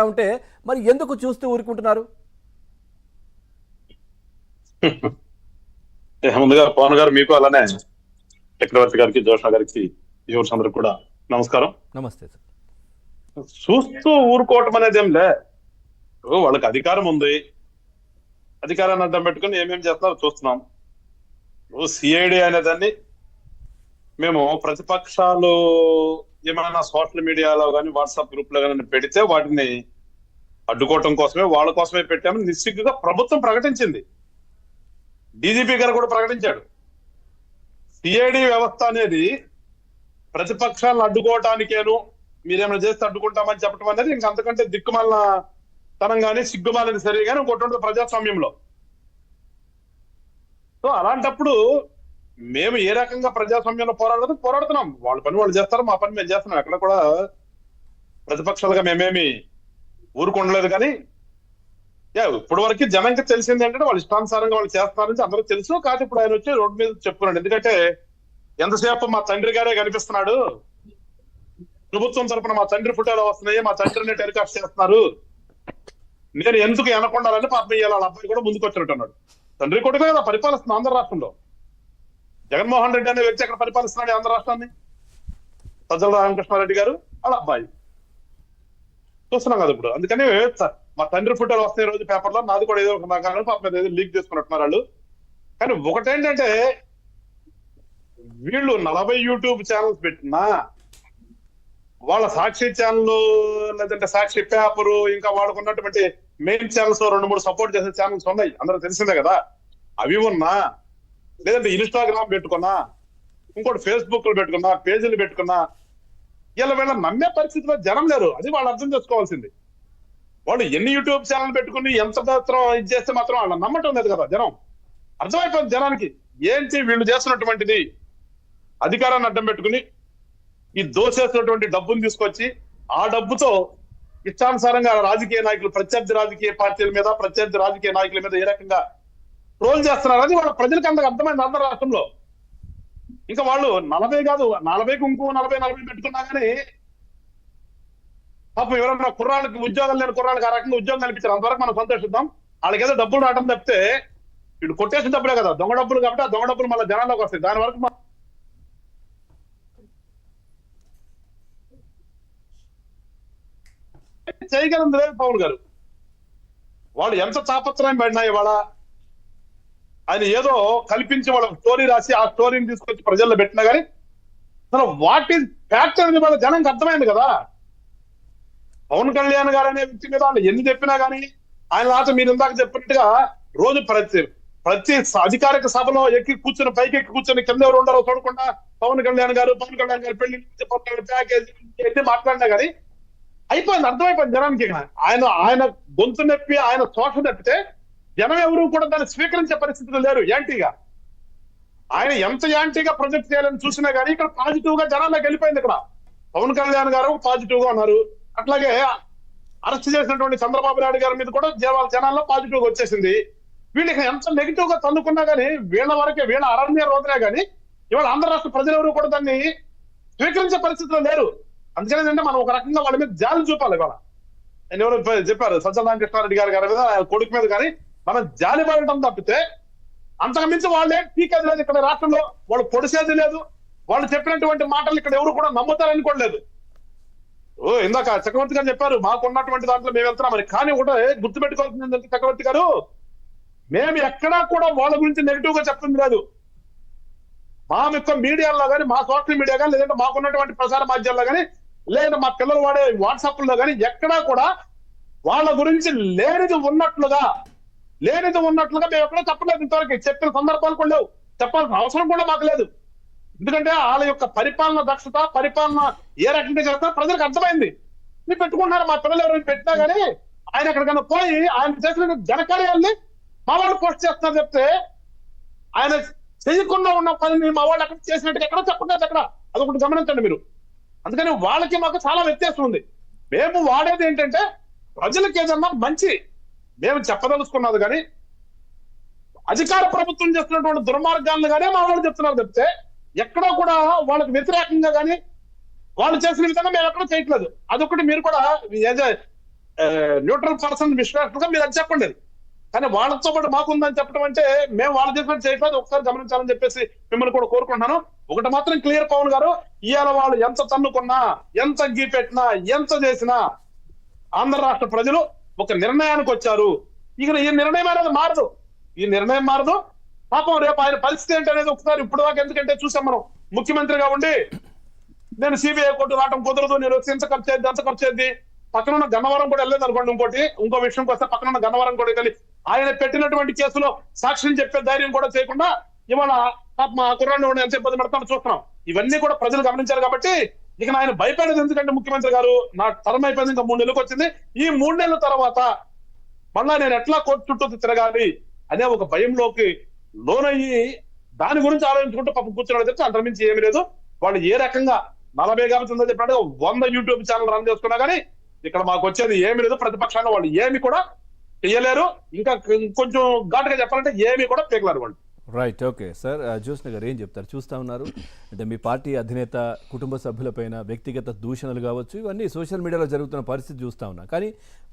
ఉంటే మరి ఎందుకు చూస్తూ ఊరుకుంటున్నారు? ముందుగా పవన్ గారు మీకు అలానే చక్రవర్తి గారికి జోషా గారికి వ్యూవర్స్ అందరికి కూడా నమస్కారం. నమస్తే సార్. చూస్తూ ఊరుకోవటం అనేది ఏం లే, వాళ్ళకి అధికారం ఉంది, అధికారాన్ని అడ్డం పెట్టుకుని ఏమేమి చేస్తున్నారో చూస్తున్నాం. సిఐడి అనేదాన్ని మేము ప్రతిపక్షాలు ఏమైనా సోషల్ మీడియాలో కానీ వాట్సాప్ గ్రూప్ లో కానీ పెడితే వాటిని అడ్డుకోవటం కోసమే వాళ్ళ కోసమే పెట్టామని నిస్సిగ్గుగా ప్రభుత్వం ప్రకటించింది. డీజీపీ గారు కూడా ప్రకటించాడు. సిఐడి వ్యవస్థ అనేది ప్రతిపక్షాలను అడ్డుకోవటానికేను, మీరేమైనా చేస్తే అడ్డుకుంటామని చెప్పడం అనేది ఇంక అంతకంటే దిక్కుమాలిన తనం కానీ సిగ్గుమాలని సరే కానీ ఇంకోటి ఉంటుంది ప్రజాస్వామ్యంలో. సో అలాంటప్పుడు మేము ఏ రకంగా ప్రజాస్వామ్యంలో పోరాడుతున్నాం. వాళ్ళ పని వాళ్ళు చేస్తారు, మా పని మేము చేస్తున్నాం. ఎక్కడ కూడా ప్రతిపక్షాలుగా మేమేమి ఊరుకుండలేదు. కానీ ఇప్పటి వరకు జనంకి తెలిసింది ఏంటంటే వాళ్ళు ఇష్టానుసారంగా వాళ్ళు చేస్తున్నారని అందరూ తెలుసు. కాకపోతే ఇప్పుడు ఆయన వచ్చి రోడ్డు మీద చెప్పుకున్నాడు. ఎందుకంటే ఎంతసేపు మా తండ్రి గారే కనిపిస్తున్నాడు, ప్రభుత్వం తరపున మా తండ్రి ఫోటోలు వస్తున్నాయి, మా తండ్రిని టెలికాస్ట్ చేస్తున్నారు, నేను ఎందుకు వెనకొండాలని పాపం ఇయ్యాలి వాళ్ళ అబ్బాయి కూడా ముందుకు వచ్చినట్టున్నాడు. తండ్రి కొడుకు కదా పరిపాలిస్తుంది ఆంధ్ర రాష్ట్రంలో. జగన్మోహన్ రెడ్డి అనే వ్యక్తి ఎక్కడ పరిపాలిస్తున్నాడు ఆంధ్ర రాష్ట్రాన్ని? సజ్జల రామకృష్ణారెడ్డి గారు వాళ్ళ అబ్బాయి చూస్తున్నాం కదా ఇప్పుడు. అందుకని మా తండ్రి ఫోటోలు వస్తాయి రోజు పేపర్లో, నాది కూడా ఏదో ఒక నాకాలను పాపం ఏదో లీక్ చేసుకున్నట్టున్నారు వాళ్ళు. కానీ ఒకటేంటంటే వీళ్ళు 40 యూట్యూబ్ ఛానల్స్ పెట్టినా, వాళ్ళ సాక్షి ఛానల్ లేదంటే సాక్షి పేపరు, ఇంకా వాళ్ళకు ఉన్నటువంటి మెయిన్ ఛానల్స్ 2-3 సపోర్ట్ చేసే ఛానల్స్ ఉన్నాయి, అందరూ తెలిసిందే కదా. అవి ఉన్నా, లేదంటే ఇన్స్టాగ్రామ్ పెట్టుకున్నా, ఇంకోటి ఫేస్బుక్ లో పెట్టుకున్నా, పేజీలు పెట్టుకున్నా, ఇలా వీళ్ళ నమ్మే పరిస్థితిలో జనం లేరు. అది వాళ్ళు అర్థం చేసుకోవాల్సింది. వాళ్ళు ఎన్ని యూట్యూబ్ ఛానల్ పెట్టుకుని ఎంత మాత్రం ఇది చేస్తే మాత్రం వాళ్ళ నమ్మటం లేదు కదా జనం. అర్థమైపోయింది జనానికి ఏంటి వీళ్ళు చేస్తున్నటువంటిది. అధికారాన్ని అడ్డం పెట్టుకుని ఈ దోచేసినటువంటి డబ్బును తీసుకొచ్చి ఆ డబ్బుతో ఇష్టానుసారంగా రాజకీయ నాయకులు, ప్రత్యర్థి రాజకీయ పార్టీల మీద, ప్రత్యర్థి రాజకీయ నాయకుల మీద ఏ రకంగా ట్రోల్ చేస్తున్నారని వాళ్ళ ప్రజలకు అంతకు అర్థమైంది ఆంధ్ర రాష్ట్రంలో. ఇంకా వాళ్ళు 40 కాదు, 40కి ఇంకో 40 పెట్టుకున్నా కానీ పాపం ఎవరన్నా కుర్రాళ్ళకి ఉద్యోగాలు లేని కుర్రాళ్ళకి ఆ రకంగా ఉద్యోగం కల్పించారు. అంతవరకు మనం సంతోషిద్దాం. వాళ్ళకి ఏదో డబ్బులు రావడం తప్పితే వీళ్ళు కొట్టేసిన డబ్బులే కదా, దొంగ డబ్బులు. కాబట్టి ఆ దొంగ డబ్బులు మళ్ళీ జనాల్లోకి వస్తాయి. దాని వరకు చేయగలింది లేదు పవన్ గారు. వాళ్ళు ఎంత తాపత్రయం పడినా ఇవాళ ఆయన ఏదో కల్పించి వాళ్ళకి స్టోరీ రాసి ఆ స్టోరీని తీసుకొచ్చి ప్రజల్లో పెట్టినా కానీ అసలు వాట్ ఈజ్ ఫ్యాక్ట్ అనేది వాళ్ళ జనానికి అర్థమైంది కదా. పవన్ కళ్యాణ్ గారు అనే వ్యక్తి మీద వాళ్ళు ఎన్ని చెప్పినా కానీ ఆయన రాత మీరు ఇందాక చెప్పినట్టుగా రోజు ప్రతి అధికారిక సభలో ఎక్కి కూర్చొని పైకి ఎక్కి కూర్చొని కింద ఎవరు ఉండరో చూడకుండా పవన్ కళ్యాణ్ గారు పెళ్లి ప్యాకేజ్ మాట్లాడినా కానీ అయిపోయింది, అర్థమైపోయింది జనానికి. ఆయన గొంతు నొప్పి, ఆయన శోష తప్పితే జనం ఎవరు కూడా దాన్ని స్వీకరించే పరిస్థితులు లేరు. యాంటీగా ఆయన ఎంత యాంటీగా ప్రొజెక్ట్ చేయాలని చూసినా కానీ ఇక్కడ పాజిటివ్ గా జనాల్లోకి వెళ్ళిపోయింది. ఇక్కడ పవన్ కళ్యాణ్ గారు పాజిటివ్ గా ఉన్నారు. అట్లాగే అరెస్ట్ చేసినటువంటి చంద్రబాబు నాయుడు గారి మీద కూడా జనాల్లో పాజిటివ్ గా వచ్చేసింది. వీళ్ళకి ఎంత నెగిటివ్ గా తన్నుకున్నా కానీ వీళ్ళ వరకే, వీళ్ళ అరణ్య రోదనే కానీ ఇవాళ ఆంధ్ర రాష్ట్ర ప్రజలు ఎవరు కూడా దాన్ని స్వీకరించే పరిస్థితిలో లేరు. అందుకని అంటే మనం ఒక రకంగా వాళ్ళ మీద జాలి చూపాలి. ఇవాళ ఆయన ఎవరు చెప్పారు, సజ్జల రామకృష్ణారెడ్డి గారి మీద, కొడుకు మీద కానీ మనం జాలి పడటం తప్పితే అంతకు మించి వాళ్ళే పీకేది లేదు. ఇక్కడ రాష్ట్రంలో వాళ్ళు పొడిసేది లేదు. వాళ్ళు చెప్పినటువంటి మాటలు ఇక్కడ ఎవరు కూడా నమ్ముతారని కూడా లేదు. ఇందాక చక్రవర్తి గారు చెప్పారు మాకున్నటువంటి దాంట్లో మేము వెళ్తున్నామని. కానీ ఒకటే గుర్తుపెట్టుకోవాల్సింది చక్రవర్తి గారు, మేము ఎక్కడా కూడా వాళ్ళ గురించి నెగిటివ్ గా చెప్తుంది లేదు. మా యొక్క మీడియాలో కానీ, మా సోషల్ మీడియా కానీ, లేదంటే మాకున్నటువంటి ప్రసార మాధ్యమాల్లో కానీ, లేదంటే మా పిల్లలు వాడే వాట్సాప్ లో కానీ ఎక్కడా కూడా వాళ్ళ గురించి లేనిది ఉన్నట్లుగా మేము ఎక్కడో చెప్పలేదు. ఇంతవరకు చెప్పిన సందర్భాలు కూడా లేవు, చెప్పాల్సిన అవసరం కూడా మాకు లేదు. ఎందుకంటే వాళ్ళ యొక్క పరిపాలన దక్షత, పరిపాలన ఏ రకంగా చేస్తారో ప్రజలకు అర్థమైంది. మీరు పెట్టుకుంటున్నారు, మా పిల్లలు ఎవరైనా పెట్టినా కానీ ఆయన ఎక్కడికైనా పోయి ఆయన చేసిన ఘనకార్యాలని మా వాళ్ళు పోస్ట్ చేస్తున్నారు చెప్తే, ఆయన చేయకుండా ఉన్న పనిని మా వాళ్ళు అక్కడ చేసినట్టుగా ఎక్కడ చెప్పలేదు. అక్కడ అదొకటి గమనించండి మీరు. అందుకని వాళ్ళకి మాకు చాలా వ్యత్యాసం ఉంది. మేము వాడేది ఏంటంటే ప్రజలకు ఏదన్నా మంచి మేము చెప్పదలుచుకున్నది కానీ అధికార ప్రభుత్వం చేస్తున్నటువంటి దుర్మార్గాలను కానీ మా వాళ్ళు చెప్తున్నారు చెప్తే ఎక్కడా కూడా వాళ్ళకి వ్యతిరేకంగా కానీ వాళ్ళు చేసిన విధంగా మేము ఎక్కడ చేయట్లేదు. అదొకటి మీరు కూడా న్యూట్రల్ పర్సన్ విశ్లేషకులుగా మీరు అది చెప్పండి అది. కానీ వాళ్ళతో పాటు మాకుందని చెప్పడం అంటే మేము వాళ్ళ చెప్పినట్టు చేయట్లేదు, ఒకసారి గమనించాలని చెప్పేసి మిమ్మల్ని కూడా కోరుకుంటున్నాను. ఒకటి మాత్రం క్లియర్ పవన్ గారు, ఇవాళ వాళ్ళు ఎంత తన్నుకున్నా, ఎంత గీపెట్టినా, ఎంత చేసినా ఆంధ్ర రాష్ట్ర ప్రజలు ఒక నిర్ణయానికి వచ్చారు. ఇక ఈ నిర్ణయం అనేది మారదు, ఈ నిర్ణయం మారదు. పాపం రేపు ఆయన పరిస్థితి ఏంటి అనేది ఒకసారి ఇప్పుడు దాకా, ఎందుకంటే చూసాం మనం, ముఖ్యమంత్రిగా ఉండి నేను సిబిఐ కోర్టు రావడం కుదరదు, నేను వచ్చి ఎంత ఖర్చు అయింది, అంత ఖర్చు అయింది, పక్కన ఉన్న గన్నవరం కూడా వెళ్ళలేదు అనుకోండి. ఇంకో విషయంకి వస్తే పక్కన ఉన్న గన్నవరం కూడా వెళ్ళి ఆయన పెట్టినటువంటి కేసులో సాక్షిని చెప్పే ధైర్యం కూడా చేయకుండా ఇవాళ మా కుర్రాన్ని ఎంత ఇబ్బంది పెడతామో చూస్తున్నాం. ఇవన్నీ కూడా ప్రజలు గమనించారు కాబట్టి ఇక ఆయన భయపడేది ఎందుకంటే ముఖ్యమంత్రి గారు నా టర్మ్ అయిపోయింది, ఇంకా 3 నెలలకు వచ్చింది, ఈ 3 నెలల తర్వాత మళ్ళా నేను ఎట్లా కోర్టు చుట్టూ తిరగాలి అనే ఒక భయంలోకి లోనయ్యి దాని గురించి ఆలోచించుకుంటూ పాపం కూర్చున్నాడు చెప్తే అంతకుమించి ఏమీ లేదు. వాళ్ళు ఏ రకంగా 40 కాబట్టి ఉందో చెప్పినట్టు 100 యూట్యూబ్ ఛానల్ రన్ చేసుకున్నా కానీ ఇక్కడ మాకు వచ్చేది ఏమీ లేదు. ప్రతిపక్షాన్ని వాళ్ళు ఏమి కూడా చెయ్యలేరు, ఇంకా కొంచెం ఘాటుగా చెప్పాలంటే ఏమీ కూడా పీకలేరు వాళ్ళు. Right, okay sir. జ్యోత్స్న గారు ఏం చెప్తారు? చూస్తూ ఉన్నారు అంటే మీ పార్టీ అధినేత కుటుంబ సభ్యులపైన వ్యక్తిగత దూషణలు కావచ్చు, ఇవన్నీ సోషల్ మీడియాలో జరుగుతున్న పరిస్థితి చూస్తూ ఉన్నా. కానీ